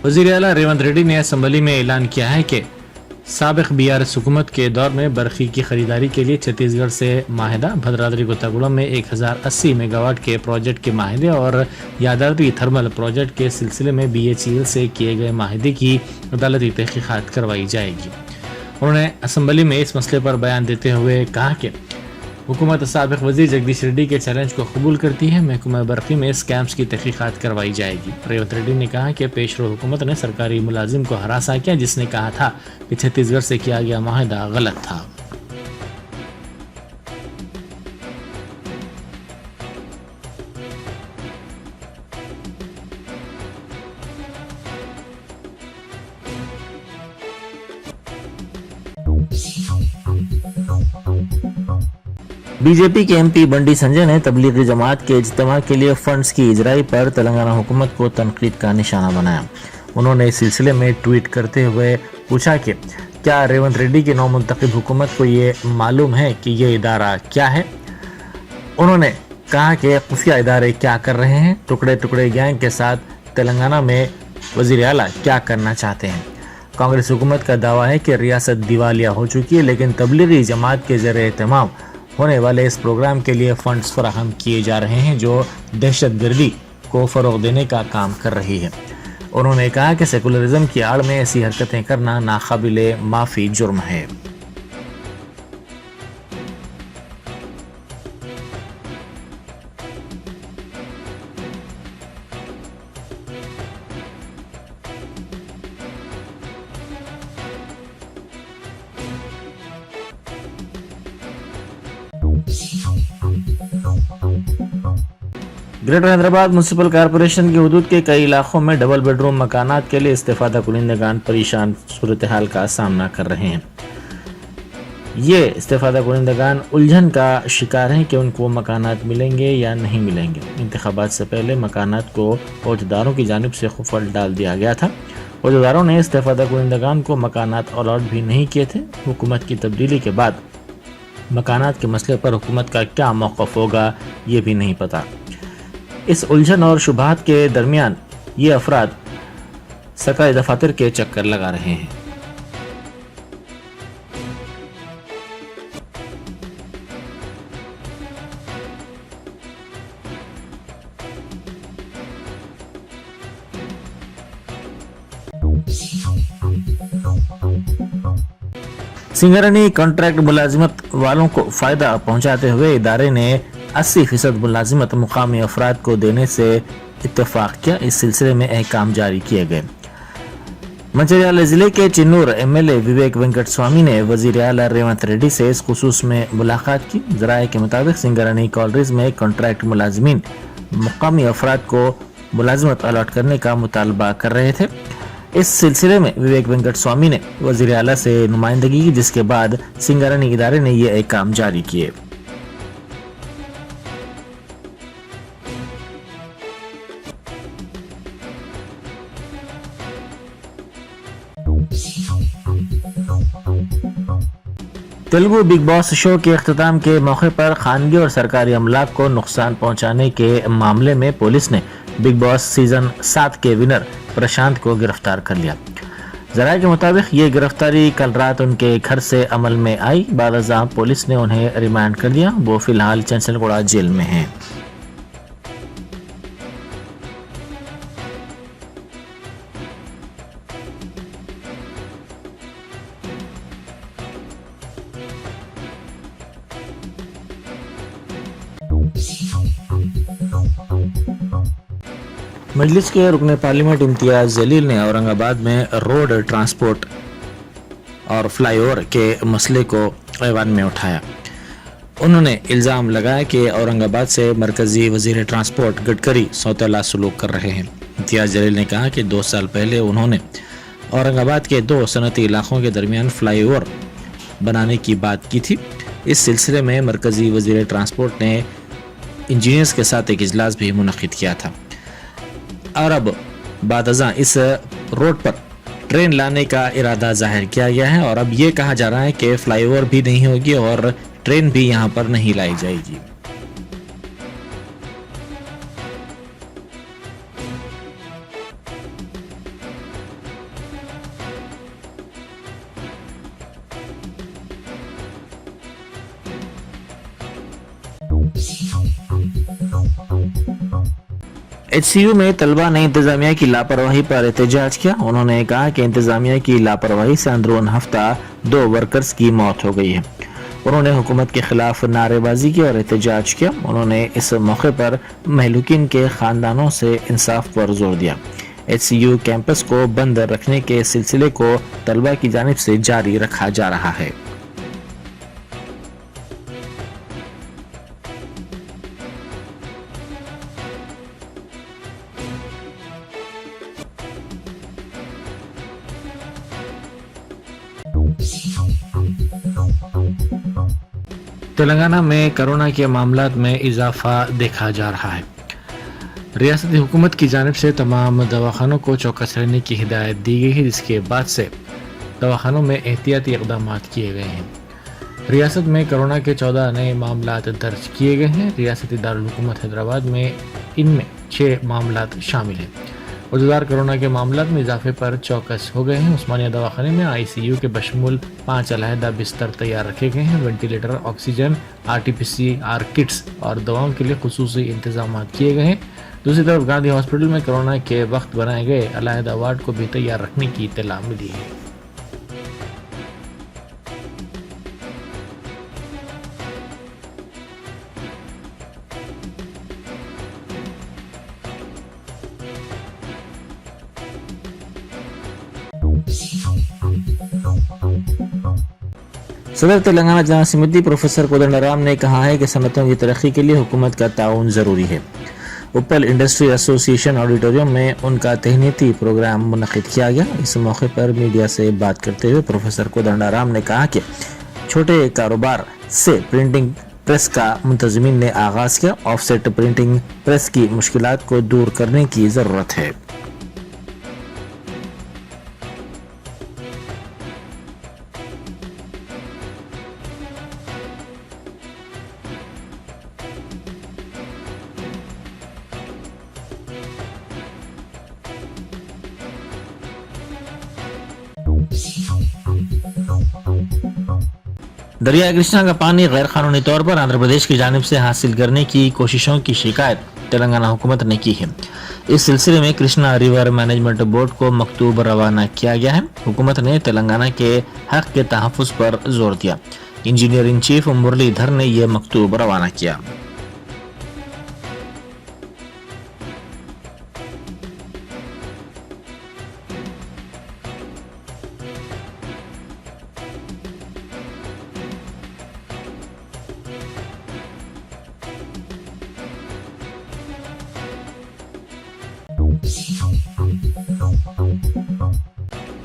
वज़ीर आला रेवंत रेड्डी ने असम्बली में ऐलान किया है कि साबिक बीआरएस हुकूमत के दौर में बरखी की खरीदारी के लिए छत्तीसगढ़ से माहिदा, भद्राद्री कोत्तागुड़म में 1080 मेगावाट के प्रोजेक्ट के माहिदे और यादाद्री थर्मल प्रोजेक्ट के सिलसिले में BHEL से किए गए माहिदे की अदालती तहकीकात करवाई जाएगी। उन्होंने असम्बली में इस मसले पर बयान देते हुए कहा कि हुकूमत साबिक वज़ीर जगदीश रेड्डी के चैलेंज को कबूल करती है। महकमा बरखी में स्कैम्स की तहकीकात करवाई जाएगी। रेवंत रेड्डी ने कहा कि पेशरो हुकूमत ने सरकारी मुलाजिम को हरासा किया, जिसने कहा था कि छत्तीसगढ़ से किया गया माहिदा गलत था। बीजेपी के MP बंडी संजय ने तबलीगी जमात के इज्तिमा के लिए फंड्स की इजराई पर तेलंगाना हुकूमत को तनकीद का निशाना बनाया। उन्होंने इस सिलसिले में ट्वीट करते हुए पूछा कि क्या रेवंत रेड्डी की नौमुंतखब हुकूमत को ये मालूम है कि ये इदारा क्या है। उन्होंने कहा कि खुफिया इदारे क्या कर रहे हैं, टुकड़े टुकड़े गैंग के साथ तेलंगाना में वज़ीर आला क्या करना चाहते हैं। कांग्रेस हुकूमत का दावा है कि रियासत दिवालिया हो चुकी है, लेकिन तबलीगी जमात के ज़रिए एहतमाम होने वाले इस प्रोग्राम के लिए फंड्स फराहम किए जा रहे हैं, जो दहशतगर्दी को फ़रोग़ देने का काम कर रही है। उन्होंने कहा कि सेकुलरिज्म की आड़ में ऐसी हरकतें करना नाकाबिले माफ़ी जुर्म है। ग्रेटर हैदराबाद म्युनिसिपल कॉरपोरेशन की हुदूद के कई इलाकों में डबल बेडरूम मकानात के लिए इस्तेफादा कुनिंदगान परेशान सूरत हाल का सामना कर रहे हैं। ये इस्तेफादा कुनिंदगान उलझन का शिकार हैं कि उनको मकानात मिलेंगे या नहीं मिलेंगे। इंतखाबात से पहले मकानात को औहदेदारों की जानिब से खुफल डाल दिया गया था। औहदेदारों ने इस्तेफादा कुनिंदगान को मकानात अलॉट भी नहीं किए थे। हुकूमत की तब्दीली के बाद मकानात के मसले पर हुकूमत का क्या मौक़िफ़ होगा, ये भी नहीं पता। इस उलझन और शुबहात के दरमियान ये अफराद सरकारी दफातर के चक्कर लगा रहे हैं। सिंगरनी कॉन्ट्रैक्ट मुलाजिमत वालों को फ़ायदा पहुंचाते हुए इदारे ने 80% मुलाजिमत मुकामी अफराद को देने से इत्तेफाक किया। इस सिलसिले में अहकाम जारी किए गए। मंचिर्याला जिले के चिन्नूर MLA विवेक वेंकट स्वामी ने वज़ीर आला रेवंत रेड्डी से इस खुसूस में मुलाकात की। ज़राए के मुताबिक सिंगरनी कॉलेज में कॉन्ट्रैक्ट मुलाजिमीन मुकामी अफराद को मुलाजिमत अलॉट करने का मुतालबा कर रहे थे। इस सिलसिले में विवेक वेंकट स्वामी ने वज़ीर आला से नुमाइंदगी की, जिसके बाद सिंगरनी इदारे ने ये अहकाम जारी किए। तेलुगु बिग बॉस शो के अख्ताम के मौके पर खानगी और सरकारी अमलाक को नुकसान पहुंचाने के मामले में पुलिस ने बिग बॉस सीजन 7 के विनर प्रशांत को गिरफ्तार कर लिया। ज़राए के मुताबिक ये गिरफ्तारी कल रात उनके घर से अमल में आई। बाद पुलिस ने उन्हें रिमांड कर दिया। वो फिलहाल चंचलगुड़ा जेल में हैं। मजलिस के रुकने पार्लियामेंट इम्तियाज जलील ने औरंगाबाद में रोड ट्रांसपोर्ट और फ्लाईओवर के मसले को ऐवान में उठाया। उन्होंने इल्ज़ाम लगाया कि औरंगाबाद से मरकज़ी वज़ीर ट्रांसपोर्ट गडकरी सौतेला सलूक कर रहे हैं। इम्तियाज जलील ने कहा कि 2 साल पहले उन्होंने औरंगाबाद के 2 सनती इलाकों के दरमियान फ्लाईओवर बनाने की बात की थी। इस सिलसिले में मरकज़ी वज़ीर ट्रांसपोर्ट ने इंजीनियर्स के साथ एक इजलास भी मुनक़िद किया था और अब बादअज़ां इस रोड पर ट्रेन लाने का इरादा जाहिर किया गया है और अब ये कहा जा रहा है कि फ्लाईओवर भी नहीं होगी और ट्रेन भी यहाँ पर नहीं लाई जाएगी। HCU में तलबा ने इंतजामिया की लापरवाही पर एहतजाज किया। उन्होंने कहा कि इंतजामिया की लापरवाही से अंदरून हफ्ता 2 वर्कर्स की मौत हो गई है। उन्होंने हुकूमत के खिलाफ नारेबाजी की और एहतजाज किया। उन्होंने इस मौके पर महलूकिन के खानदानों से इंसाफ पर जोर दिया। HCU कैंपस को बंद रखने के सिलसिले को तलबा की जानिब से जारी रखा जा रहा है। तेलंगाना में कोरोना के मामलात में इजाफा देखा जा रहा है। रियासती हुकूमत की जानिब से तमाम दवाखानों को चौकस रहने की हिदायत दी गई है, जिसके बाद से दवाखानों में एहतियाती इक़दाम किए गए हैं। रियासत में कोरोना के 14 नए मामलात दर्ज किए गए हैं। रियासती दारुल हुकूमत हैदराबाद में इनमें 6 मामलात शामिल हैं। उजदार कोरोना के मामलात में इजाफे पर चौकस हो गए हैं। उस्मानिया दवाखाने में ICU के बशमूल 5 अलहदा बिस्तर तैयार रखे गए हैं। वेंटिलेटर, ऑक्सीजन, RT-PCR किट्स और दवाओं के लिए खुसूसी इंतजाम किए गए हैं। दूसरी तरफ गांधी हॉस्पिटल में कोरोना के वक्त बनाए गए अलहदा वार्ड को भी तैयार रखने की इत्तला मिली है। सदर तेलंगाना जहां समिति प्रोफेसर कोदंडराम ने कहा है कि सनतों की तरक्की के लिए हुकूमत का ताउन जरूरी है। उपल इंडस्ट्री एसोसिएशन ऑडिटोरियम में उनका तहनीती प्रोग्राम मुनक़िद किया गया। इस मौके पर मीडिया से बात करते हुए प्रोफेसर कोदंडराम ने कहा कि छोटे कारोबार से प्रिंटिंग प्रेस का मुंतज़मीन ने आगाज किया। ऑफसेट प्रिंटिंग प्रेस की मुश्किलात को दूर करने की जरूरत है। दरिया कृष्णा का पानी गैर कानूनी तौर पर आंध्र प्रदेश की जानिब से हासिल करने की कोशिशों की शिकायत तेलंगाना हुकूमत ने की है। इस सिलसिले में कृष्णा रिवर मैनेजमेंट बोर्ड को मकतूब रवाना किया गया है। हुकूमत ने तेलंगाना के हक के तहफ़्फ़ुज़ पर जोर दिया। इंजीनियर इन चीफ मुरलीधर ने यह मकतूब रवाना किया।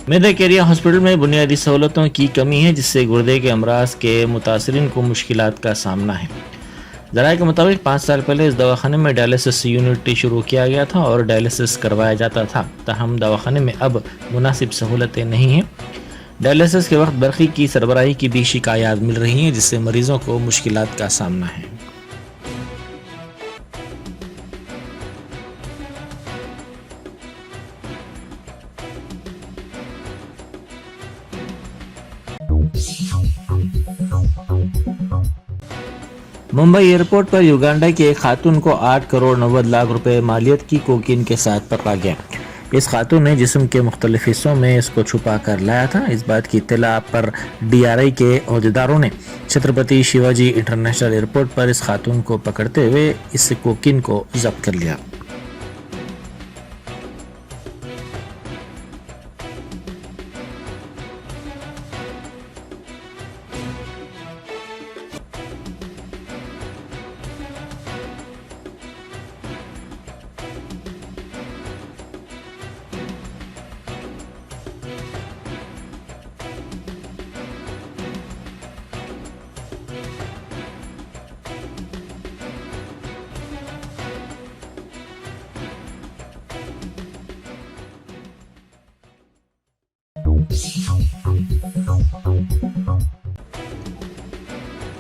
मेदक एरिया हॉस्पिटल में बुनियादी सहूलतों की कमी है, जिससे गुर्दे के अमराज के मुतासरीन को मुश्किलात का सामना है। ज़राए के मुताबिक 5 साल पहले इस दवाखाने में डायलिसिस यूनिट शुरू किया गया था और डायलिसिस करवाया जाता था। ताहम दवाखाने में अब मुनासिब सहूलतें नहीं हैं। डायलिसिस के वक्त बरक़ी की सरबराही की भी शिकायत मिल रही हैं, जिससे मरीजों को मुश्किलात का सामना है। मुंबई एयरपोर्ट पर युगांडा की एक खातून को 8 करोड़ 90 लाख रुपए मालियत की कोकीन के साथ पकड़ा गया। इस खातून ने जिस्म के मुख्तलिफ हिस्सों में इसको छुपा कर लाया था। इस बात की इत्तला पर DRI के अहदेदारों ने छत्रपति शिवाजी इंटरनेशनल एयरपोर्ट पर इस खातून को पकड़ते हुए इस कोकीन को जब्त कर लिया।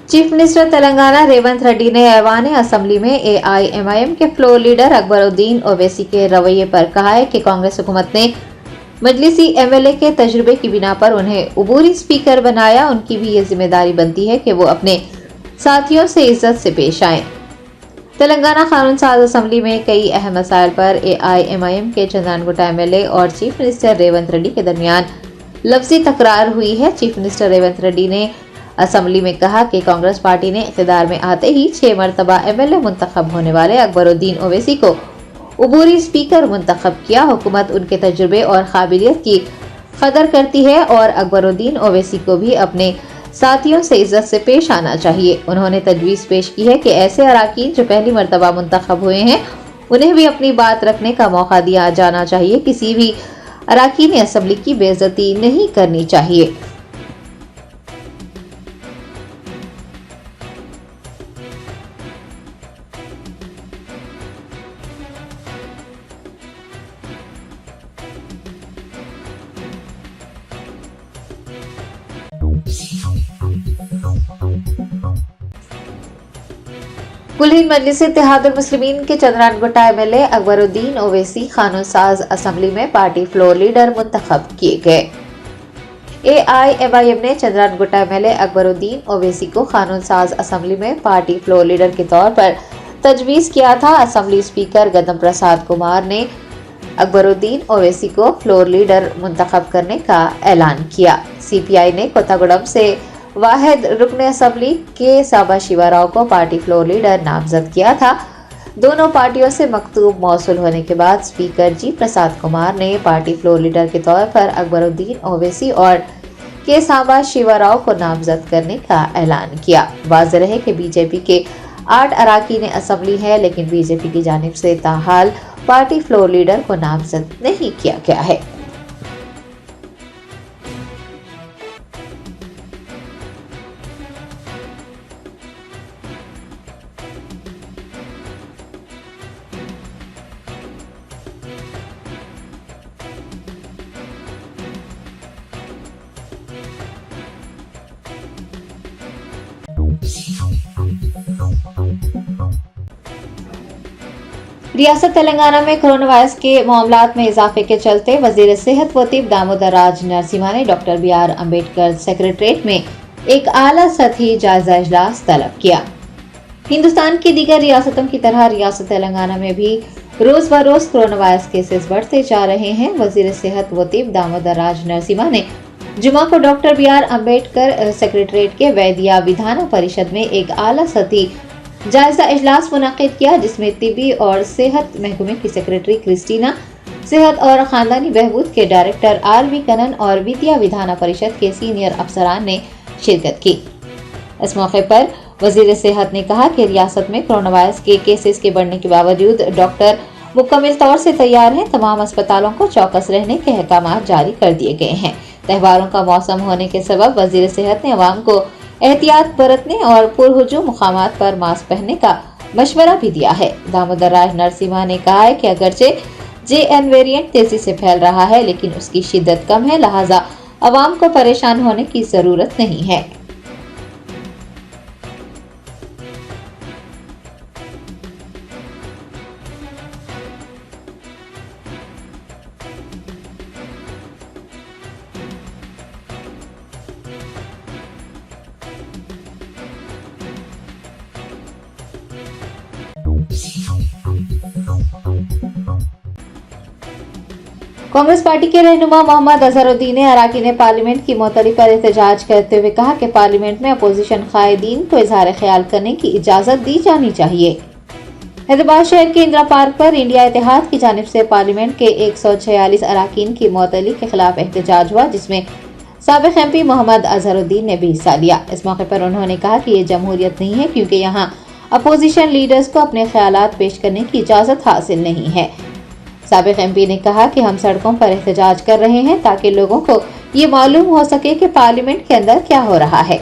चीफ मिनिस्टर तेलंगाना रेवंत रेड्डी ने ऐवान असम्बली में AIMIM के फ्लोर लीडर अकबरुद्दीन ओवैसी के रवैये पर कहा है कि कांग्रेस हुकूमत ने मजलिसी MLA के तजुर्बे की बिना पर उन्हें उबूरी स्पीकर बनाया। उनकी भी ये जिम्मेदारी बनती है कि वो अपने साथियों से इज्जत से पेश आएं। तेलंगाना कानून साज असम्बली में कई अहम मसाइल पर AIMIM के चंद्रानगुट्टा MLA और चीफ मिनिस्टर रेवंत रेड्डी के दरमियान लफ्जी तकरार हुई है। चीफ मिनिस्टर रेवंत रेड्डी ने असम्बली में कहा कि कांग्रेस पार्टी ने इख्तिदार में आते ही 6 मरतबा MLA मुंतखब होने वाले अकबरुद्दीन ओवैसी को उबूरी स्पीकर मुंतखब किया। हुकूमत उनके तजुर्बे और काबिलियत की कदर करती है और अकबरुद्दीन ओवैसी को भी अपने साथियों से इज्जत से पेश आना चाहिए। उन्होंने तजवीज़ पेश की है कि ऐसे अराकीन जो पहली मरतबा मुंतखब हुए हैं उन्हें भी अपनी बात रखने का मौका दिया जाना चाहिए। किसी भी अराकीन असम्बली की बेइज्जती नहीं करनी चाहिए। कुल मजलिस इत्तेहादुल मुस्लिमीन के चंद्रानगुट्टा MLA अकबरुद्दीन ओवैसी कानून साज असम्बली में पार्टी फ्लोर लीडर मुंतखब किए गए। AIMIM ने चंद्रानगुट्टा MLA अकबरुद्दीन ओवैसी को कानून साज असम्बली में पार्टी फ्लोर लीडर के तौर पर तजवीज़ किया था। असम्बली स्पीकर गदम प्रसाद कुमार ने अकबरुद्दीन ओवैसी को फ्लोर लीडर मुंतखब करने का ऐलान किया। CPI ने कोतागुडम से वाहिद रुकन असम्बली के साबा शिवाराव को पार्टी फ्लोर लीडर नामजद किया था। दोनों पार्टियों से मकतूब मौसूल होने के बाद स्पीकर जी प्रसाद कुमार ने पार्टी फ्लोर लीडर के तौर पर अकबरुद्दीन ओवैसी और के साबा शिवाराव को नामजद करने का ऐलान किया। वाज़ेह है कि बीजेपी के 8 अराकीन असम्बली है, लेकिन बीजेपी की जानिब से ताहाल पार्टी फ्लोर लीडर को नामजद नहीं किया गया है। रियासत तेलंगाना में कोरोना वायरस के मामलात में इजाफे के चलते वजीर सेहत व तिब दामोदर राज नरसिम्हा ने डॉक्टर BR अम्बेडकर सेक्रेटरीट में एक आला सतही जायजा इजलास तलब किया। हिंदुस्तान की दीगर रियासतों की तरह रियासत तेलंगाना में भी रोज ब रोज कोरोना वायरस केसेस बढ़ते जा रहे हैं। वजीर सेहत व तिब दामोदर राज नरसिम्हा ने जुमा को डॉक्टर BR अम्बेडकर सेक्रेटरीट के वैदिया विधान परिषद में एक आला सतही जायजा इजलास मुनक़िद किया, जिसमें तिबी और सेहत महकमे की सेक्रेटरी क्रिस्टीना, सेहत और खानदानी बहबूद के डायरेक्टर RV कनन और विद्या विधान परिषद के सीनियर अफसरान ने शिरकत की। इस मौके पर वजीर सेहत ने कहा कि रियासत में कोरोना वायरस के केसेस के बढ़ने के बावजूद डॉक्टर मुकम्मल तौर से तैयार हैं। तमाम अस्पतालों को चौकस रहने के अहकाम जारी कर दिए गए हैं। त्योहारों का मौसम होने के सबब वजीर सेहत ने अवाम को एहतियात बरतने और पुरहुजूम मुकामात पर मास्क पहनने का मशवरा भी दिया है। दामोदर राज नरसिम्हा ने कहा है कि अगरचे JN वेरिएंट तेजी से फैल रहा है, लेकिन उसकी शिद्दत कम है, लिहाजा अवाम को परेशान होने की जरूरत नहीं है। कांग्रेस पार्टी के रहनुमा मोहम्मद अजहरुद्दीन ने अराकीन पार्लियामेंट की मुअत्तली पर एहतजाज करते हुए कहा कि पार्लियामेंट में अपोजिशन कायदीन को इजहार ख्याल करने की इजाजत दी जानी चाहिए। हैदराबाद शहर के इंदिरा पार्क पर इंडिया इत्तेहाद की जानिब से पार्लियामेंट के 146 अराकीन की मुअत्तली के खिलाफ एहतजाज हुआ, जिसमें साबिक MP मोहम्मद अजहरुद्दीन ने भी हिस्सा लिया। इस मौके पर उन्होंने कहा कि ये जमहूरियत नहीं है, क्योंकि यहाँ अपोजिशन लीडर्स को अपने ख्यालात पेश करने की इजाजत हासिल नहीं है। साबिक MP ने कहा कि हम सड़कों पर एहतजाज कर रहे हैं ताकि लोगों को ये मालूम हो सके कि पार्लियामेंट के अंदर क्या हो रहा है।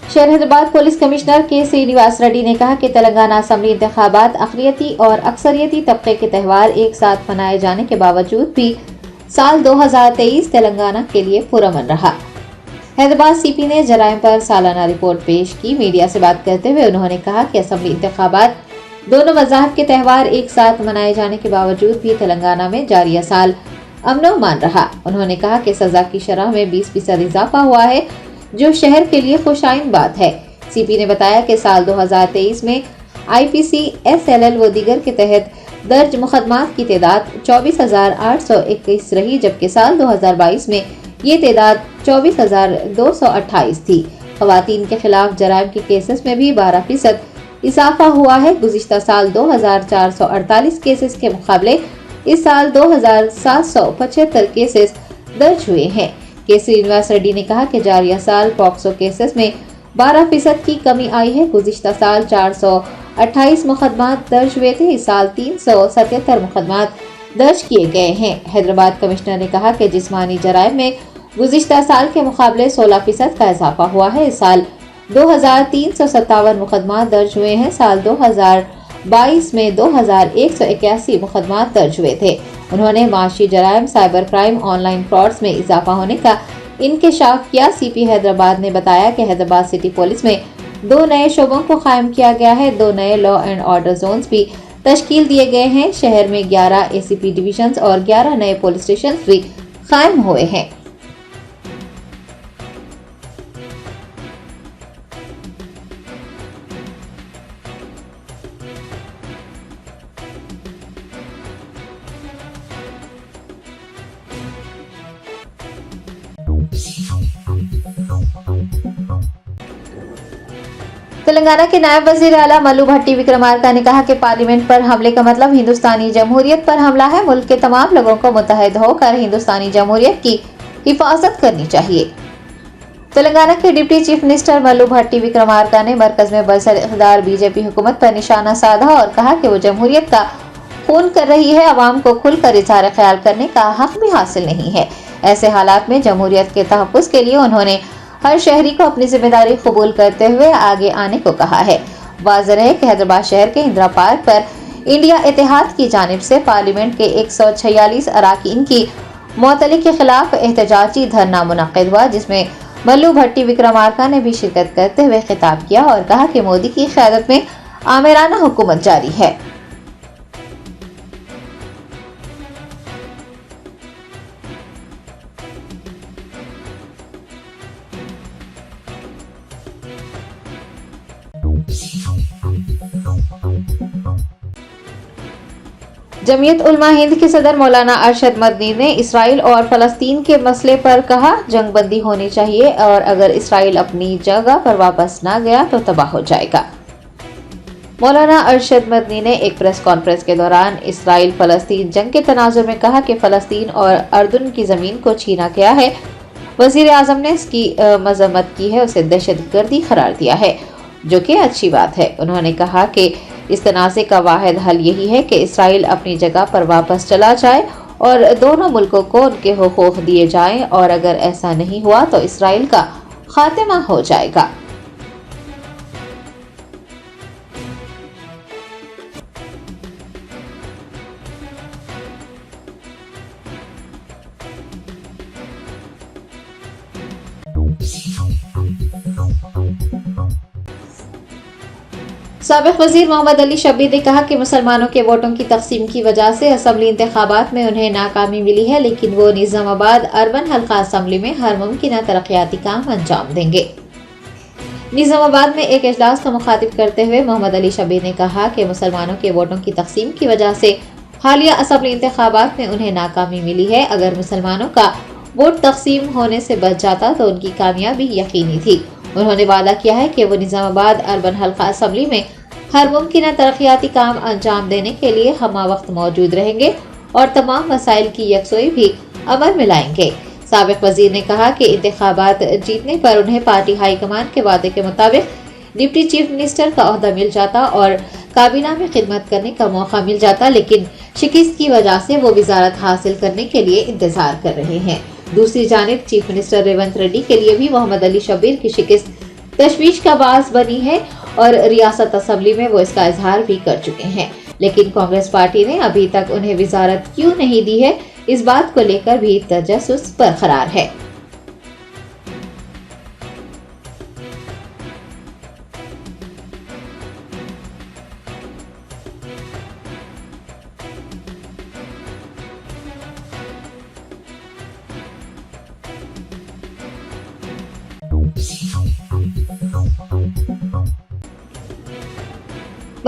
शहर हैदराबाद पुलिस कमिश्नर के श्रीनिवास रेड्डी ने कहा कि तेलंगाना असम्बली इंतखाबात अक़लियती और अक्सरियती तबके के त्यौहार एक साथ मनाए जाने के बावजूद भी साल 2023 तेलंगाना के लिए पुरअमन रहा। हैदराबाद सीपी ने जराइम पर सालाना रिपोर्ट पेश की। मीडिया से बात करते हुए उन्होंने कहा कि असेंबली इंतखाबात दोनों मज़ाहब के त्यौहार एक साथ मनाए जाने के बावजूद भी तेलंगाना में जारिया साल अमन रहा। उन्होंने कहा कि सजा की शरह में 20% इजाफा हुआ है, जो शहर के लिए खुशाइन बात है। सीपी ने बताया कि साल 2023 में IPC SLL व दीगर के तहत दर्ज मुकदमात की तादाद 24,821 रही, जबकि साल 2022 में ये तादाद 24,228 थी। खवातीन के खिलाफ जराइम के केसेस में भी 12% इजाफा हुआ है। गुज़िश्ता साल 2,448 केसेस के मुकाबले इस साल 2,775 केसेस दर्ज हुए हैं। के श्रीनिवास रेड्डी ने कहा कि जारिया साल पॉक्सो केसेस में 12% की कमी आई है। गुज़िश्ता साल 428 मुकदमात दर्ज हुए थे, इस साल 377 मुकदमात दर्ज किए गए हैं। हैदराबाद कमिश्नर ने कहा कि जिस्मानी जराइम में गुज़िश्ता साल के मुकाबले 16% का इजाफा हुआ है। इस साल 2,357 मुकदमात दर्ज हुए हैं। साल 2022 में 2,181 मुकदमात दर्ज हुए थे। उन्होंने माशी जराइम, साइबर क्राइम, ऑनलाइन फ्रॉड्स में इजाफा होने का इंकशाफ किया। सीपी हैदराबाद ने बताया कि हैदराबाद सिटी पुलिस में 2 नए शोबों को कायम किया गया है। 2 नए लॉ एंड ऑर्डर जोन्स भी तश्कील दिए गए हैं। शहर में 11 ACP डिविजन्स और 11 नए पुलिस स्टेशन भी कायम हुए हैं। तेलंगाना के नायब वजीर आला मल्लू भट्टी विक्रमार्का ने कहा कि पार्लियामेंट पर हमले का मतलब हिंदुस्तानी जमहूरियत पर हमला है। मुल्क के तमाम लोगों को मुत्तहिद होकर हिंदुस्तानी जमहूरियत की हिफाजत करनी चाहिए। तेलंगाना के डिप्टी चीफ मिनिस्टर मल्लू भट्टी विक्रमार्का ने मरकज में बरसर-ए-इक़्तिदार बीजेपी हुकूमत पर निशाना साधा और कहा कि वो जमहूरियत का खून कर रही है। अवाम को खुलकर इज़हार ख्याल करने का हक भी हासिल नहीं है। ऐसे हालात में जमहूरियत के तहफ़्फ़ुज़ के लिए उन्होंने हर शहरी को अपनी जिम्मेदारी कबूल करते हुए आगे आने को कहा है। वाज़ेह है कि हैदराबाद शहर के इंदिरा पार्क पर इंडिया इत्तेहाद की जानिब से पार्लियामेंट के 146 अरकान की मुअत्तली के खिलाफ एहतजाजी धरना मुनक़्क़िद हुआ, जिसमें मल्लू भट्टी विक्रमार्का ने भी शिरकत करते हुए खिताब किया और कहा कि मोदी की क़यादत में आमिराना हुकूमत जारी है। जमीयत उलमा हिंद के सदर मौलाना अरशद मदनी ने इसराइल और फ़लस्तीन के मसले पर कहा, जंगबंदी होनी चाहिए और अगर इसराइल अपनी जगह पर वापस ना गया तो तबाह हो जाएगा। मौलाना अरशद मदनी ने एक प्रेस कॉन्फ्रेंस के दौरान इसराइल फ़लस्तीन जंग के तनाजुर में कहा कि फ़लस्तीन और अर्दन की ज़मीन को छीना गया है। वज़ीर आज़म ने इसकी मज़म्मत की है, उसे दहशतगर्दी करार दिया है, जो कि अच्छी बात है। उन्होंने कहा कि इस तनाज़े का वाहिद हल यही है कि इसराइल अपनी जगह पर वापस चला जाए और दोनों मुल्कों को उनके हुकूक दिए जाएं, और अगर ऐसा नहीं हुआ तो इसराइल का खात्मा हो जाएगा। साबिक वजीर मोहम्मद अली शब्बीर ने कहा कि मुसलमानों के वोटों की तकसीम की वजह से असम्बली इंतखाबात में उन्हें नाकामी मिली है, लेकिन वो निज़ामाबाद अर्बन हल्का असम्बली में हर मुमकिन तरक्याती काम अंजाम देंगे। निज़ामाबाद में एक इजलास को मुखातिब करते हुए मोहम्मद अली शब्बीर ने कहा कि मुसलमानों के वोटों की तकसीम की वजह से हालिया असम्बली इंतखाबात में उन्हें नाकामी मिली है। अगर मुसलमानों का वोट तकसीम होने से बच जाता तो उनकी कामयाबी यकीनी थी। उन्होंने वादा किया है कि वो निज़ामाबाद अर्बन हल्का असम्बली में हर मुमकिन तरक्याती काम अंजाम देने के लिए हमा वक्त मौजूद रहेंगे और तमाम मसाइल की यकसोई भी अमल में लाएंगे। साबिक वजीर ने कहा कि इंतखाबात जीतने पर उन्हें पार्टी हाईकमान के वादे के मुताबिक डिप्टी चीफ मिनिस्टर का ओहदा मिल जाता और काबीना में खिदमत करने का मौका मिल जाता, लेकिन शिकस्त की वजह से वो वजारत हासिल करने के लिए इंतजार कर रहे हैं। दूसरी जानिब चीफ मिनिस्टर रेवंत रेड्डी के लिए भी मोहम्मद अली शब्बीर की शिकस्त तशवीश का बास बनी है और रियासत असम्बली में वो इसका इजहार भी कर चुके हैं, लेकिन कांग्रेस पार्टी ने अभी तक उन्हें वजारत क्यों नहीं दी है, इस बात को लेकर भी तजस्सुस बरकरार है।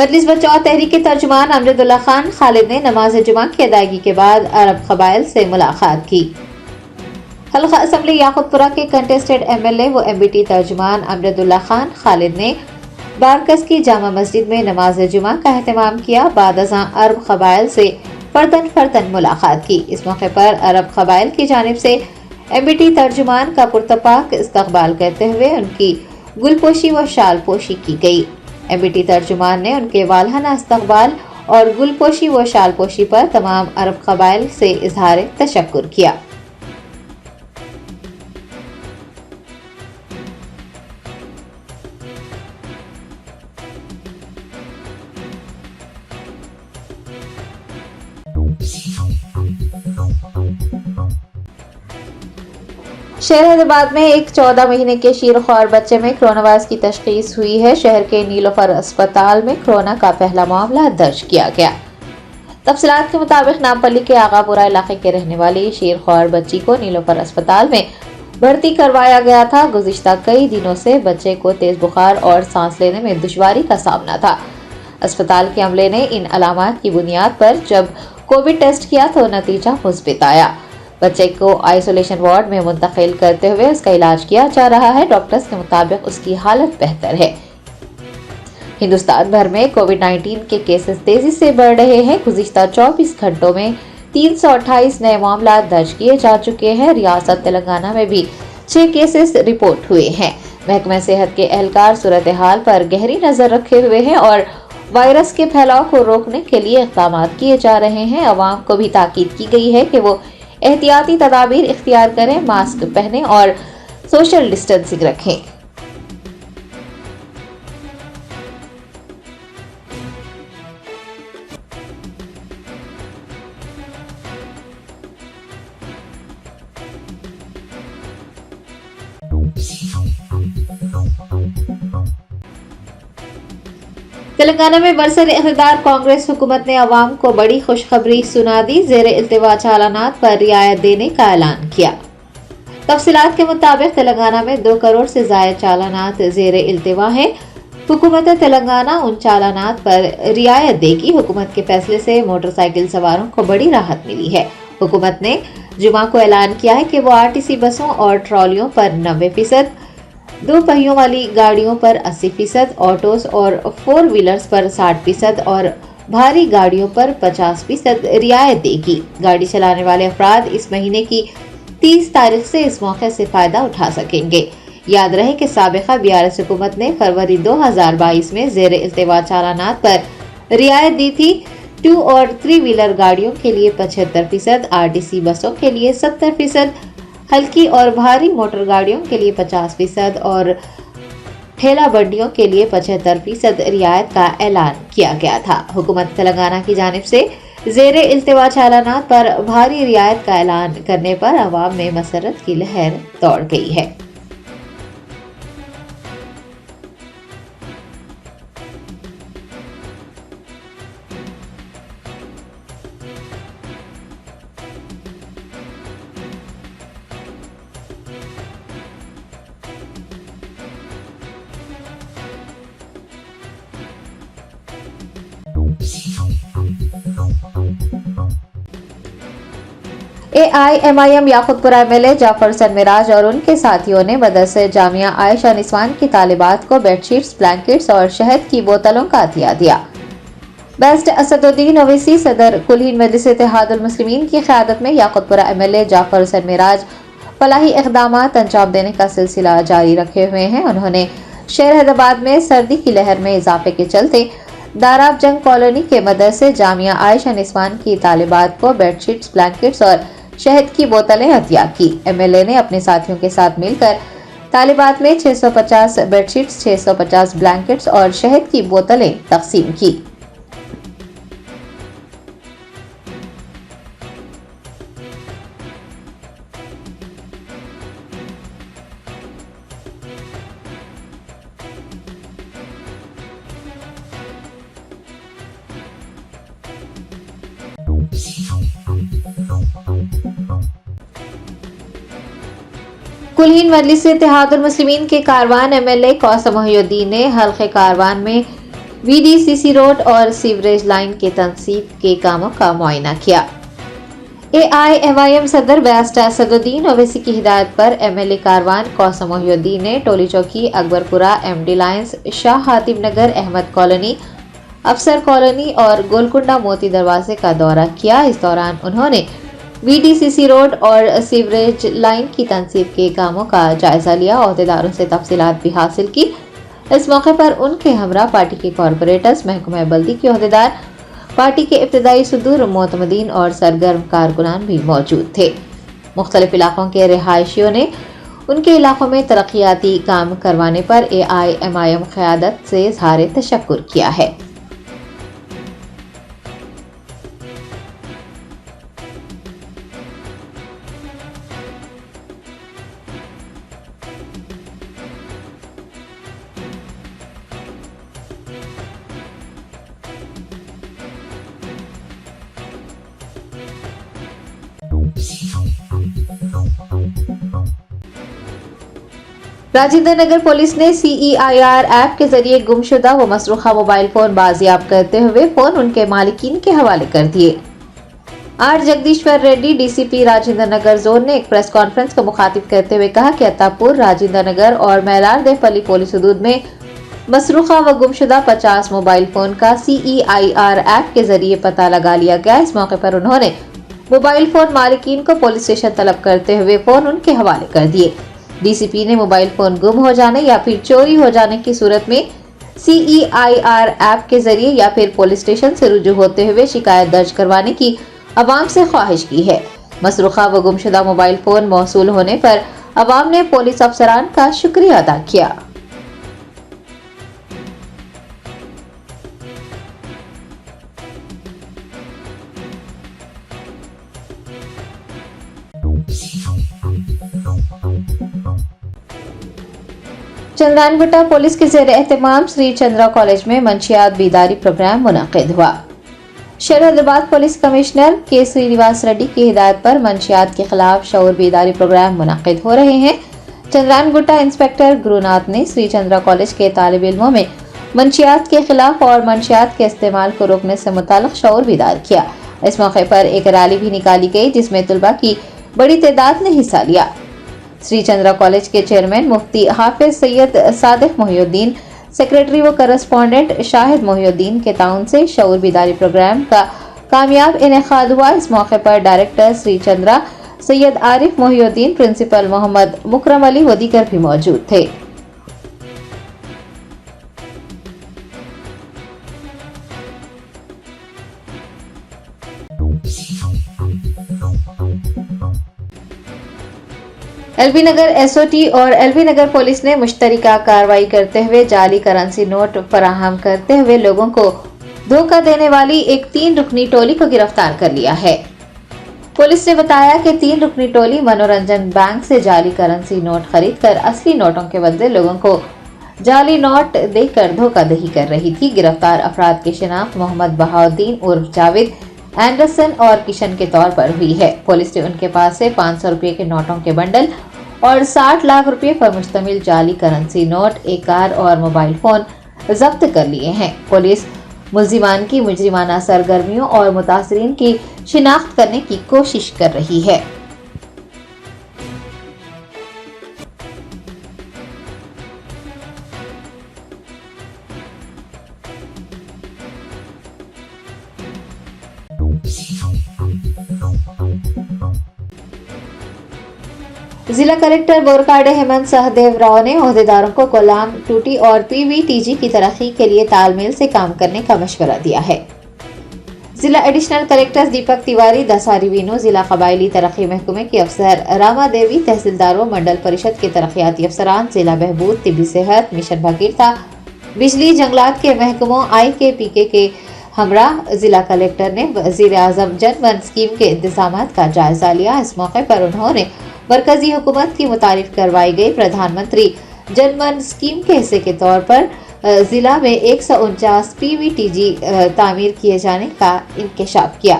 मजलिस बचाओ तहरीक के तर्जुमान अमजदुल्ला खान खालिद ने नमाज जुमा की अदायगी के बाद अरब कबाइल से मुलाकात की। हल्का असम्बली याकुतपुरा के कंटेस्टेड एमएलए व एमबीटी तर्जुमान अमजदुल्ला खान खालिद ने बारकस की जामा मस्जिद में नमाज जुमा का एहतमाम किया। बाद अज़ां अरब कबाइल से फर्दन मुलाकात की। इस मौके पर अरब कबाइल की जानिब से एमबीटी तर्जुमान का पुरतपाक इस्तकबाल करते हुए उनकी गुलपोशी व शाल पोशी की गई। एमबीटी तर्जुमान ने उनके वालहाना इस्तकबाल और गुलपोशी व शाल पोशी पर तमाम अरब कबाइल से इजहार तशक्कुर किया। शहर हैदराबाद में एक 14 महीने के शीरख्वार बच्चे में कोरोना वायरस की तशखीस हुई है। शहर के नीलोफर अस्पताल में कोरोना का पहला मामला दर्ज किया गया। तफसीलात के मुताबिक नामपल्ली के आगापुरा इलाके के रहने वाली शीरख्वार बच्ची को नीलोफर अस्पताल में भर्ती करवाया गया था। गुज़िश्ता कई दिनों से बच्चे को तेज बुखार और सांस लेने में दुश्वारी का सामना था। अस्पताल के अमले ने इन अलामात की बुनियाद पर जब कोविड टेस्ट किया तो नतीजा मुस्बित आया। बच्चे को आइसोलेशन वार्ड में मुंतकिल करते हुए उसका इलाज किया जा रहा है। डॉक्टर्स के मुताबिक उसकी हालत बेहतर है। हिंदुस्तान भर में कोविड-19 के केसेस तेजी से बढ़ रहे हैं। गुज़िश्ता 24 घंटों में 328 नए मामला दर्ज किए जा चुके हैं। रियासत तेलंगाना में भी 6 केसेस रिपोर्ट हुए हैं। महकमा सेहत के एहलकार सूरत हाल पर गहरी नजर रखे हुए हैं और वायरस के फैलाव को रोकने के लिए इक़दाम किए जा रहे हैं। अवाम को भी ताकीद की गई है कि वो एहतियाती तदाबीर इख्तियार करें, मास्क पहनें और सोशल डिस्टेंसिंग रखें। तेलंगाना में बरसर इक़्तिदार कांग्रेस हुकूमत ने अवाम को बड़ी खुशखबरी सुना दी। ज़ेर इल्तिवा चालानात पर रियायत देने का ऐलान किया। तफसीलात के मुताबिक तेलंगाना में 2 करोड़ से ज़ायद चालानात ज़ेर इल्तिवा है। हुकूमत तेलंगाना उन चालानात पर रियायत देगी। हुकूमत के फैसले से मोटरसाइकिल सवारों को बड़ी राहत मिली है। हुकूमत ने जुमा को ऐलान किया है कि वो आरटीसी बसों और ट्रॉलियों पर 90%, 2 पहियों वाली गाड़ियों पर 80%, ऑटोस और 4 व्हीलर्स पर 60% और भारी गाड़ियों पर 50% रियायत देगी। गाड़ी चलाने वाले अफराद इस महीने की 30 तारीख से इस मौके से फायदा उठा सकेंगे। याद रहे कि साबिका बीआरएस हुकूमत ने फरवरी 2022 में ज़ेर इल्तिवा चालानात पर रियायत दी थी। 2 और 3 व्हीलर गाड़ियों के लिए 75%, आरटीसी बसों के लिए 70%, हल्की और भारी मोटर गाड़ियों के लिए 50% और ठेला बंडियों के लिए 75% रियायत का ऐलान किया गया था। हुकूमत तेलंगाना की जानिब से ज़ेर इल्तिवा चालानात पर भारी रियायत का ऐलान करने पर अवाम में मसरत की लहर दौड़ गई है। AIMIM याकुतपुरा एमएलए जाफर सरमिराज और उनके साथियों ने मदरसे जामिया आयशा निस्वान की तालिबात को बेडशीट्स, ब्लैंकेट्स और शहद की बोतलों का हदिया दिया। बेस्ट असदुद्दीन ओवैसी सदर कुल-हिंद मजलिस इत्तेहादुल मुस्लिमीन की क़यादत में याकुतपुरा एमएलए जाफर सरमिराज फलाही इक़दामात अंजाम देने का सिलसिला जारी रखे हुए हैं। उन्होंने शहर हैदराबाद में सर्दी की लहर में इजाफे के चलते दाराब जंग कॉलोनी के मदरसे जामिया आयशा निस्वान की तालिबात को बेडशीट्स, ब्लैंकेट्स और शहद की बोतलें हदिया की। एमएलए ने अपने साथियों के साथ मिलकर तालिबात में 650 बेडशीट्स, 650 ब्लैंकेट्स और शहद की बोतलें तकसीम की। कुल-हिंद मजलिस इत्तेहादुल मुस्लिमीन के कारवान एमएलए कौसम मोहिउद्दीन ने हल्के कारवान में VDCC रोड और सीवरेज लाइन के तनसीब के कामों का मुआयना किया। AIMIM सदर बैरिस्टर असदुद्दीन ओवैसी की हिदायत पर MLA कारवान कौसम मोहिउद्दीन ने टोली चौकी, अकबरपुरा, MD लाइंस, शाह हातिम नगर, अहमद कॉलोनी, अफसर कॉलोनी और गोलकुंडा मोती दरवाजे का दौरा किया। इस दौरान उन्होंने VDCC रोड और सीवरेज लाइन की तनसीब के कामों का जायजा लिया। अहदेदारों से तफसीलात भी हासिल की। इस मौके पर उनके हमरा पार्टी के कॉरपोरेटर्स, महकमा बल्दी के अहदेदार, पार्टी के इब्तदाई सुदूर मोतमदीन और सरगर्म कारकुनान भी मौजूद थे। मुख्तलिफ इलाकों के रिहायशियों ने उनके इलाकों में तरक्याती काम करवाने पर AIMIM क़यादत से इज़हार तशक्कुर किया है। राजेंद्र नगर पुलिस ने CEIR ऐप के जरिए गुमशुदा व मसरूखा मोबाइल फोन बाजियाब करते हुए फोन उनके मालिकीन के हवाले कर दिए। Are Jagdishwar Reddy DCP Rajendra Nagar zone ने एक प्रेस कॉन्फ्रेंस को मुखातिब करते हुए कहा कि अत्तापुर, राजेंद्र नगर और मैलार देवपल्ली पुलिस हदूद में मसरूखा व गुमशुदा 50 मोबाइल फोन का CEIR ऐप के जरिए पता लगा लिया गया। इस मौके पर उन्होंने मोबाइल फोन मालिकीन को पुलिस स्टेशन तलब करते हुए फोन उनके हवाले कर दिए। DCP ने मोबाइल फोन गुम हो जाने या फिर चोरी हो जाने की सूरत में CEIR ऐप के जरिए या फिर पुलिस स्टेशन से रुजू होते हुए शिकायत दर्ज करवाने की अवाम से ख्वाहिश की है। मसरूखा व गुमशुदा मोबाइल फोन मौसूल होने पर अवाम ने पुलिस अफसरान का शुक्रिया अदा किया। चंद्रानगुट्टा पुलिस के ज़ेर एहतमाम श्री चंद्रा कॉलेज में मंशियात बेदारी प्रोग्राम मुनक़िद हुआ। शहर पुलिस कमिश्नर के श्रीनिवास रेड्डी की हिदायत पर मंशियात के खिलाफ शऊर बेदारी प्रोग्राम मुनक़िद हो रहे हैं। चंद्रानगुट्टा इंस्पेक्टर गुरुनाथ ने श्री चंद्रा कॉलेज के तालिब इल्मों में मंशियात के खिलाफ और मंशियात के इस्तेमाल को रोकने से मुताल्लिक़ शऊर बेदार किया। इस मौके पर एक रैली भी निकाली गई जिसमें तुलबा की बड़ी तादाद ने हिस्सा लिया। श्री चंद्रा कॉलेज के चेयरमैन मुफ्ती हाफिज सैयद सादिक मोहिउद्दीन, सेक्रेटरी व करस्पॉन्डेंट शाहिद मोहिउद्दीन के ताउन से शऊर बेदारी प्रोग्राम का कामयाब इनेकाद हुआ। इस मौके पर डायरेक्टर श्री चंद्रा सैयद आरिफ मोहिउद्दीन, प्रिंसिपल मोहम्मद मुकरम अली व दीगर भी मौजूद थे। LB नगर SOT और LB नगर पुलिस ने मुश्तरका कार्रवाई करते हुए जाली करेंसी नोट फराहम करते हुए लोगों को धोखा देने वाली एक 3 रुकनी टोली को गिरफ्तार कर लिया है। पुलिस ने बताया कि 3 रुकनी टोली मनोरंजन बैंक से जाली करेंसी नोट खरीदकर असली नोटों के बदले लोगों को जाली नोट देकर धोखाधड़ी कर रही थी। गिरफ्तार अफराद की शिनाख्त मोहम्मद बहाउद्दीन उर्फ जावेद, एंडरसन और किशन के तौर पर हुई है। पुलिस ने उनके पास से 500 रुपये के नोटों के बंडल और 60 लाख रुपए पर मुश्तमिल जाली करेंसी नोट, एक कार और मोबाइल फोन जब्त कर लिए हैं। पुलिस मुल्जिमान की मुजरिमाना सरगर्मियों और मुतासरीन की शिनाख्त करने की कोशिश कर रही है। जिला कलेक्टर बोरकाडे हेमंत सहदेव राव ने ओहदेदारों को कोलाम, टूटी और PVTG की तरक्की के लिए तालमेल से काम करने का मशवरा दिया है। जिला additional collector Deepak Tiwari, Dasari veno, जिला कबायली तरक्की महकमे की अफसर रामा देवी, तहसीलदारों, मंडल परिषद के तरक्याती अफसरान, जिला बहबूद, तिब्बी सेहत, मिशन भगीरथा, बिजली, जंगलात के महकमों IKPK के हमरा जिला कलेक्टर ने वजीर आजम जन मन स्कीम के इंतजाम का जायजा लिया। इस मौके पर उन्होंने मरकजी हुकूमत की मुतारिफ करवाई गई प्रधानमंत्री जन मन स्कीम के हिस्से के तौर पर जिला में 149 PVTG तामीर किए जाने का इंकशाफ किया।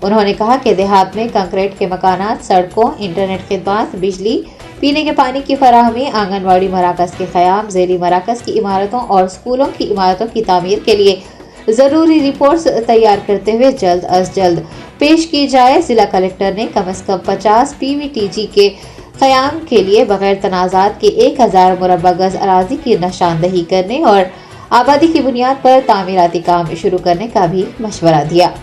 उन्होंने कहा कि देहात में कंक्रीट के मकानात, सड़कों, इंटरनेट खिदमात, बिजली, पीने के पानी की फराहमी, आंगनवाड़ी मराकज के क़याम, झेली मराकज की इमारतों और स्कूलों की इमारतों की तामीर के लिए जरूरी रिपोर्ट्स तैयार करते हुए जल्द अज जल्द पेश की जाए। जिला कलेक्टर ने कम से कम 50 PVTG के क़याम के लिए बगैर तनाज़ात के 1000 मुरब्बा गज अराजी की निशानदही करने और आबादी की बुनियाद पर तामीराती काम शुरू करने का भी मशवरा दिया।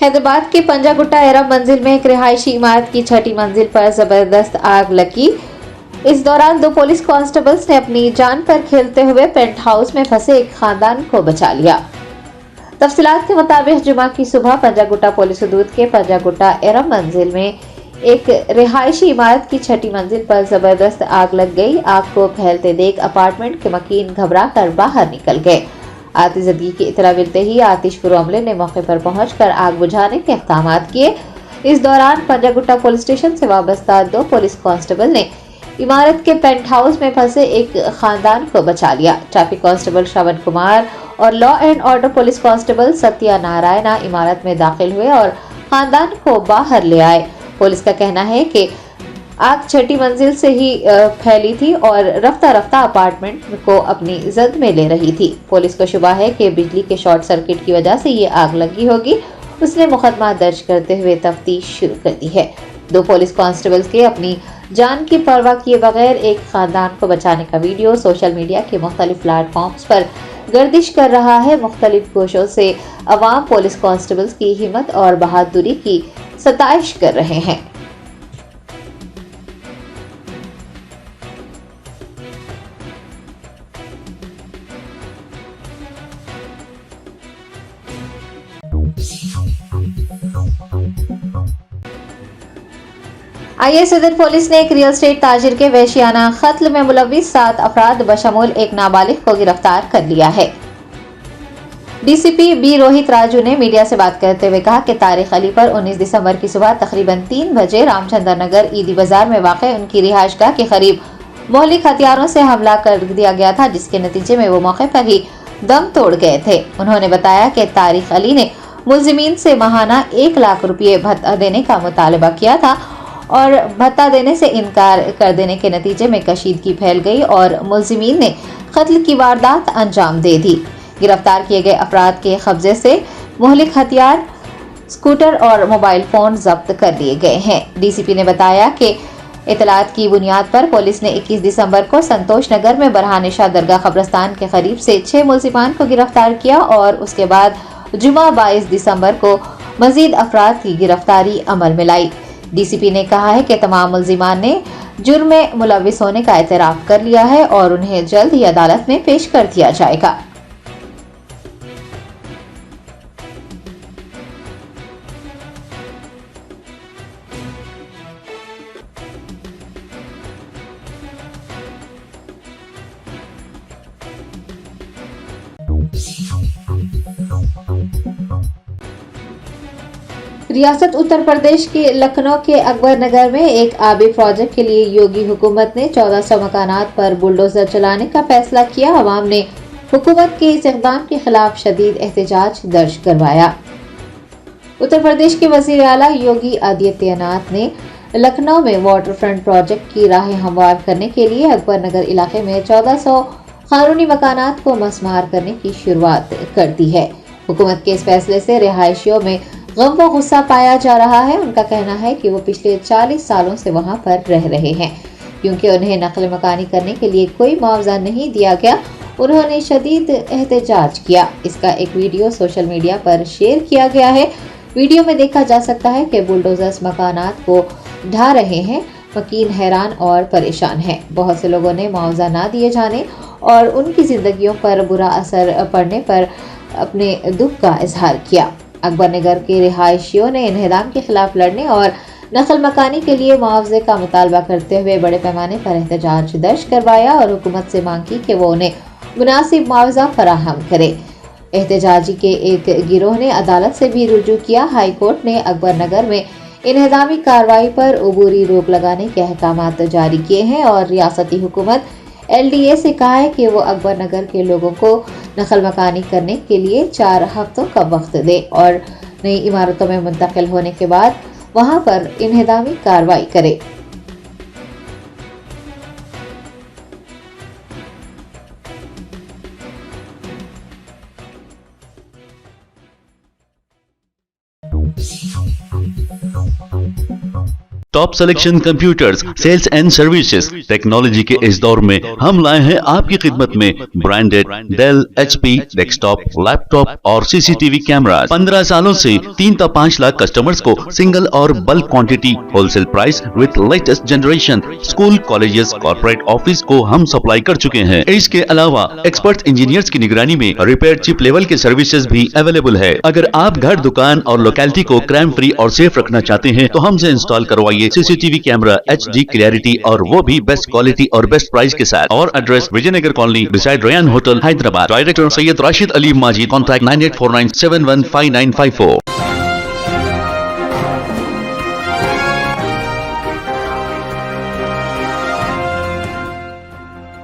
हैदराबाद के पंजागुट्टा एरम मंजिल में एक रिहायशी इमारत की 6ठी मंजिल पर जबरदस्त आग लगी। इस दौरान 2 पुलिस कांस्टेबल्स ने अपनी जान पर खेलते हुए पेंट हाउस में फंसे एक खानदान को बचा लिया। तफसीलात के मुताबिक जुमा की सुबह पंजागुट्टा पुलिस हदूद के पंजागुट्टा एरम मंजिल में एक रिहायशी इमारत की 6ठी मंजिल पर जबरदस्त आग लग गई। आग को फैलते देख अपार्टमेंट के मकीन घबरा कर बाहर निकल गए। आतिशबाजी की इतला मिलते ही आतिशफुर अमले ने मौके पर पहुंचकर आग बुझाने के इक़दाम किए। इस दौरान पंजागुट्टा पुलिस स्टेशन से वाबस्ता 2 पुलिस कांस्टेबल ने इमारत के पेंट हाउस में फंसे एक खानदान को बचा लिया। ट्रैफिक कांस्टेबल श्रवण कुमार और law and order police constable Satya Narayana इमारत में दाखिल हुए और खानदान को बाहर ले आए। पुलिस का कहना है कि आग 6ठी मंजिल से ही फैली थी और रफ्ता रफ्ता अपार्टमेंट को अपनी जद में ले रही थी। पुलिस को शुबा है कि बिजली के शॉर्ट सर्किट की वजह से ये आग लगी होगी। उसने मुकदमा दर्ज करते हुए तफ्तीश शुरू कर दी है। 2 पुलिस कांस्टेबल्स के अपनी जान की परवाह किए बगैर एक खानदान को बचाने का वीडियो सोशल मीडिया के मुख्तलिफ प्लेटफॉर्म्स पर गर्दिश कर रहा है। मुख्तलिफ गोशों से अवाम पुलिस कांस्टेबल्स की हिम्मत और बहादुरी की सताइश कर रहे हैं। ISN पुलिस ने एक रियल एस्टेट ताजिर के वहशियाना कत्ल में मुलव्विस 7 अफराद बशमूल एक नाबालिग को गिरफ्तार कर लिया है। DCP B रोहित राजू ने मीडिया से बात करते हुए कहा कि तारिक अली पर 19 दिसंबर की सुबह तकरीबन 3 बजे रामचंद्र नगर ईदी बाजार में वाक़ उनकी रिहाइशगाह के करीब मौलिक हथियारों से हमला कर दिया गया था, जिसके नतीजे में वो मौके पर ही दम तोड़ गए थे। उन्होंने बताया कि तारिक अली ने मुलजिमीन से माहाना 1 लाख रुपये भत्ता देने का मुतालबा किया था और भत्ता देने से इनकार कर देने के नतीजे में कशीदगी फैल गई और मुलजिमीन ने कत्ल की वारदात अंजाम दे दी। गिरफ्तार किए गए अफराद के कब्जे से मुहलिक हथियार, स्कूटर और मोबाइल फोन जब्त कर लिए गए हैं। DCP ने बताया कि इतलात की बुनियाद पर पुलिस ने 21 दिसंबर को संतोष नगर में बरहान शाह दरगाह कब्रस्तान के करीब से 6 मुलजिमान को गिरफ्तार किया और उसके बाद जुमा 22 दिसंबर को मजीद अफराद की गिरफ्तारी अमल में लाई। DCP ने कहा है कि तमाम मुलजिमान ने जुर्म में मुलविस होने का एतराफ़ कर लिया है और उन्हें जल्द ही अदालत में पेश कर दिया जाएगा। रियासत उत्तर प्रदेश के लखनऊ के अकबर नगर में एक आबी प्रोजेक्ट के लिए योगी हुकूमत ने 1400 मकानात पर बुलडोजर चलाने का फैसला किया। अवाम ने हुकूमत के इस इक़दाम के खिलाफ शदीद एहतजाज दर्ज करवाया। उत्तर प्रदेश के वज़ीर आला योगी आदित्यनाथ ने लखनऊ में वाटर फ्रंट प्रोजेक्ट की राहें हमवार करने के लिए अकबर नगर इलाके में 1400 कानूनी मकानात को मस्मार करने की शुरुआत कर दी है। हुकूमत के इस फैसले से रिहायशियों में गम व गुस्सा पाया जा रहा है। उनका कहना है कि वो पिछले 40 सालों से वहां पर रह रहे हैं, क्योंकि उन्हें नकल मकानी करने के लिए कोई मुआवजा नहीं दिया गया। उन्होंने शदीद एहतजाज किया। इसका एक वीडियो सोशल मीडिया पर शेयर किया गया है। वीडियो में देखा जा सकता है कि बुलडोजर्स मकानात को ढा रहे हैं। मकीन हैरान और परेशान है। बहुत से लोगों ने मुआवजा ना दिए जाने और उनकी जिंदगियों पर बुरा असर पड़ने पर अपने दुख का इजहार किया। अकबर नगर के रिहायशियों ने इन्हदाम के खिलाफ लड़ने और नकल मकानी के लिए मुआवजे का मुतालबा करते हुए बड़े पैमाने पर एहतजाज दर्ज करवाया और हुकूमत से मांग की कि वो उन्हें मुनासिब मुआवजा फराहम करे। एहतजाजी के एक गिरोह ने अदालत से भी रुजू किया। हाई कोर्ट ने अकबर नगर में इन्हदामी कार्रवाई पर अबूरी रोक लगाने के अहकामात जारी किए हैं और रियासती हुकूमत LDA से कहा है कि वो अकबर नगर के लोगों को नकल मकानी करने के लिए 4 हफ्तों का वक्त दे और नई इमारतों में मुंतकिल होने के बाद वहां पर इन्हेदामी कार्रवाई करे। Top selection computers, sales and services. Technology के इस दौर में हम लाए हैं आपकी खिदमत में branded Dell, HP desktop, laptop और CCTV कैमरा। 15 सालों से 3 से 5 लाख कस्टमर्स को सिंगल और bulk quantity, wholesale price with latest generation. School, colleges, corporate office को हम सप्लाई कर चुके हैं। इसके अलावा एक्सपर्ट इंजीनियर्स की निगरानी में रिपेयर चिप लेवल के सर्विसेज भी अवेलेबल है। अगर आप घर, दुकान और लोकेलिटी को क्राइम फ्री और सेफ रखना चाहते हैं तो हमसे इंस्टॉल करवाइए CCTV कैमरा HD क्लैरिटी और वो भी बेस्ट क्वालिटी और बेस्ट प्राइस के साथ। और address Vijayanagar colony beside Ryan hotel, Hyderabad. Director Syed Rashid Ali Majid. Contact 9849715954।